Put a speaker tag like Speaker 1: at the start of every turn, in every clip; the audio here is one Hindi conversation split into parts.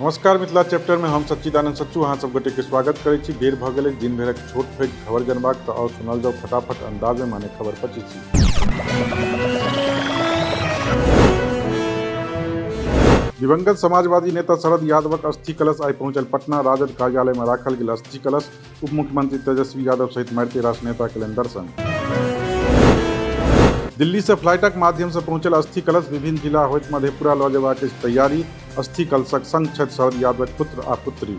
Speaker 1: नमस्कार मिथिला चैप्टर में हम सच्चिदानंद सच्चू अहाँ सब गोटे के स्वागत करै छी। बेर भ गेलै दिन भरक छोट पैघ खबर जनबाक तऽ आओर सुनल जाओ फटाफट अंदाज में माने खबर 25। दिवंगत समाजवादी नेता शरद यादवक अस्थि कलश आइ पहुंचल पटना। राजद कार्यालय में राखल गेल अस्थि कलश उप मुख्यमंत्री तेजस्वी यादव सहित मारिते राष्ट्र नेता केलनि दर्शन। दिल्ली से फ्लाइटक माध्यम से पहुंचल अस्थि कलश विभिन्न जिला होइत मधेपुरा लऽ जेबाक तैयारी। अस्थि कलशक संग छथि शरद यादवक पुत्र आ पुत्री।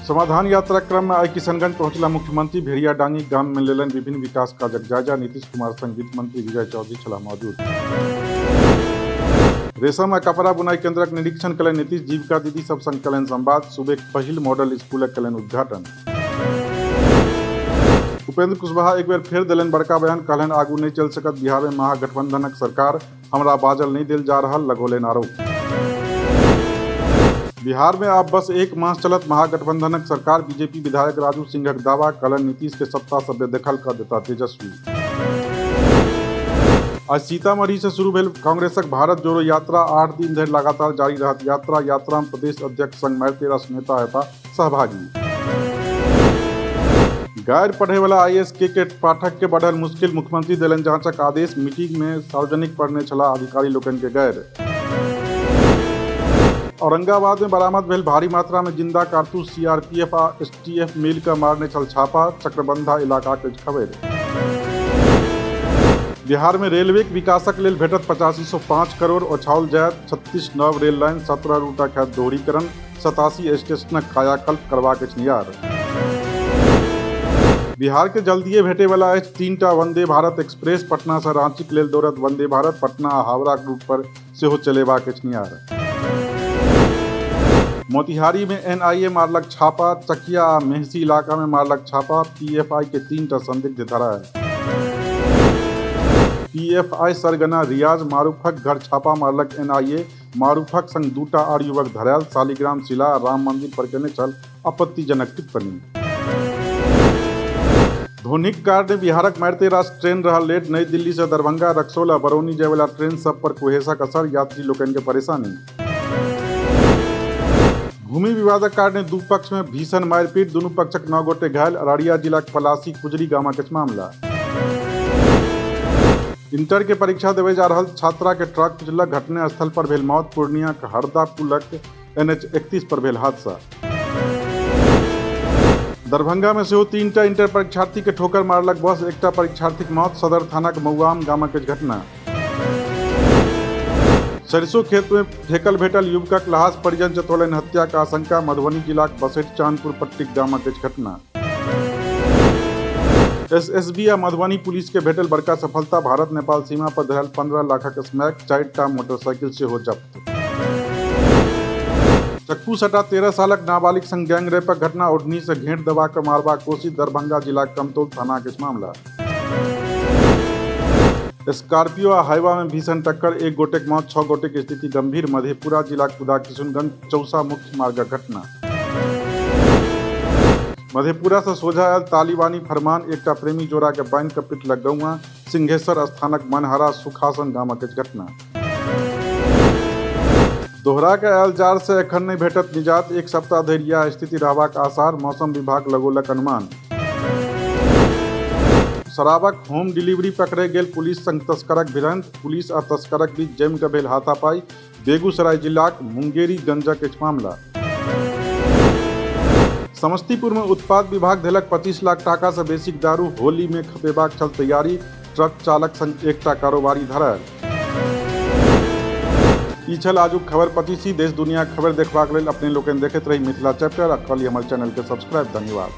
Speaker 1: समाधान यात्रा क्रम में आइ किशनगंज पहुंचला मुख्यमंत्री। भेड़िया डांगी गाम में लेलनि विभिन्न विकास काजक जायजा। नीतीश कुमार संग वित्त मंत्री विजय चौधरी छलाह मौजूद। रेशम आ कपड़ा बुनाई केंद्रक निरीक्षण कयलनि नीतीश। जीविका दीदी सब संग कयलनि संवाद। सूबेक पहिल मॉडल स्कूलक कयलनि उद्घाटन। उपेंद्र कुशवाहा एक बेर फेर देलनि बड़का बयान। कहलनि आगू नहीं चल सकत बिहार में महागठबंधनक सरकार, हमरा बाजल नहीं देल जा रहल, लगौलनि आरोप। बिहार में आब बस एक मास चलत महागठबंधनक सरकार। बीजेपी विधायक राजू सिंहक दावा। कहलनि नीतीश के सत्ता सब बेदखल कर देता तेजस्वी। आज सीतामढ़ी से शुरू भेल कांग्रेसक भारत जोड़ो यात्रा। 8 दिन धरि लगातार जारी रहत यात्रा में प्रदेश अध्यक्ष संग मारिते राष्ट्र नेता हेता सहभागी। गाइड पढ़े वाला IAS के पाठक के बढ़ल मुश्किल। मुख्यमंत्री देलनि जांचक आदेश। मीटिंग में सार्वजनिक पढ़ने छला अधिकारी लोकनि के गैर। औरंगाबाद में बरामद भेल भारी मात्रा में जिंदा कारतूस। CRPF आ STF मिल कऽ मारने छल छापा। चक्रबंधा इलाका के खबर। बिहार में रेलवे के विकासक लेल भेटत 8505 करोड़। ओछाओल जायत 36 नव रेल लाइन। 17 रूटक हैत दोहरीकरण। 87 स्टेशनक कायाकल्प करबाक अछि नियार। बिहार के जल्दिए भेटे वाला अछि 3टा वंदे भारत एक्सप्रेस। पटना से रांची के लेल दौड़त वंदे भारत। पटना आ हावड़ा रूट पर सेहो चलेबाक अछि नियार। मोतिहारी में NIA मारलक छापा। चकिया आ मेहसी इलाका में मारलक छापा। PFI के 3टा संदिग्ध धरायल। PFI सरगना रियाज मारूफक घर छापा मारलक NIA। मारूफक संग 2टा आर युवक धरायल। शालिग्राम शिला आ राम मंदिर पर केने छल आपत्तिजनक टिप्पणी। धोनीक कारणे बिहारक मारिते राष्ट्र ट्रेन रहल लेट। नई दिल्ली से दरभंगा, रक्सौल आ बरौनी जाय वाला ट्रेन सब पर कुहेसक असर। यात्री लोकनि के परेशानी। भूमि विवादक कारणे दू पक्ष में भीषण मारपीट। दुनू पक्षक 9 गोटे घायल। अररिया जिलाक पलासी कुजरी गामक अछि मामला। इंटर के परीक्षा देवे जा रहल छात्रा के ट्रक कुचलक। घटना स्थल पर भेल मौत। पूर्णिया के हरदा पुलक NH 31 पर भेल हादसा। दरभंगा में सेहो 3टा इंटर परीक्षार्थी के ठोकर मारलक बस। एकटा परीक्षार्थीक मौत। सदर थानाक मऊआम गामक घटना। सरिसो खेत में फेकल भेटल युवकक लाश। परिजन जतौलनि हत्या के आशंका। मधुबनी जिलाक बसैठ चांदपुर पट्टीक गामक घटना। SSB आ मधुबनी पुलिस के भेटल बड़का सफलता। भारत नेपाल सीमा पर धरल 15 लाखक स्मैक। 4टा मोटरसाइकिल सेहो जब्त। चक्कू सटा 13 सालक नाबालिग संग गैंग रेपक घटना। ओढ़नी से घेंट दबा कऽ मारबाक कोशिश। दरभंगा जिला कमतौल थाना के मामला। स्कॉर्पियो आ हाइवा में भीषण टक्कर। 1 गोटेक मौत, 6 गोटेक स्थिति गंभीर। मधेपुरा जिला कुदा किशुनगंज चौसा मुख्य मार्गक घटना। मधेपुरा से सोझा आयल तालिबानी फरमान। एकटा प्रेमी जोड़ा के बांधि कऽ पिटलक गौआ। सिंहेश्वर स्थानक मनहरा सुखासन गामक घटना। दोहरा के आयल जाड़ से एखन नहीं भेटत निजात। 1 सप्ताह धरि यह स्थिति रहबाक आसार। मौसम विभाग लगौलक अनुमान। शराबक होम डिलीवरी पकड़े गेल पुलिस संग तस्करक भिड़ंत। पुलिस आ तस्करक बीच जमि कऽ भेल हाथापाई। बेगूसराय जिलाक मुंगेरी गंजक मामला। समस्तीपुर में उत्पाद विभाग देलक 25 लाख टाका से बेसी दारू। होली में खपेबाक छल तैयारी। ट्रक चालक संग एकटा कारोबारी धरायल। ई छल आजुक खबर 25। देश दुनिया खबर देखबाक लेल अपने लोकनि देखैत रही मिथिला चैप्टर आ कऽ ली हमर चैनल के सब्सक्राइब। धन्यवाद।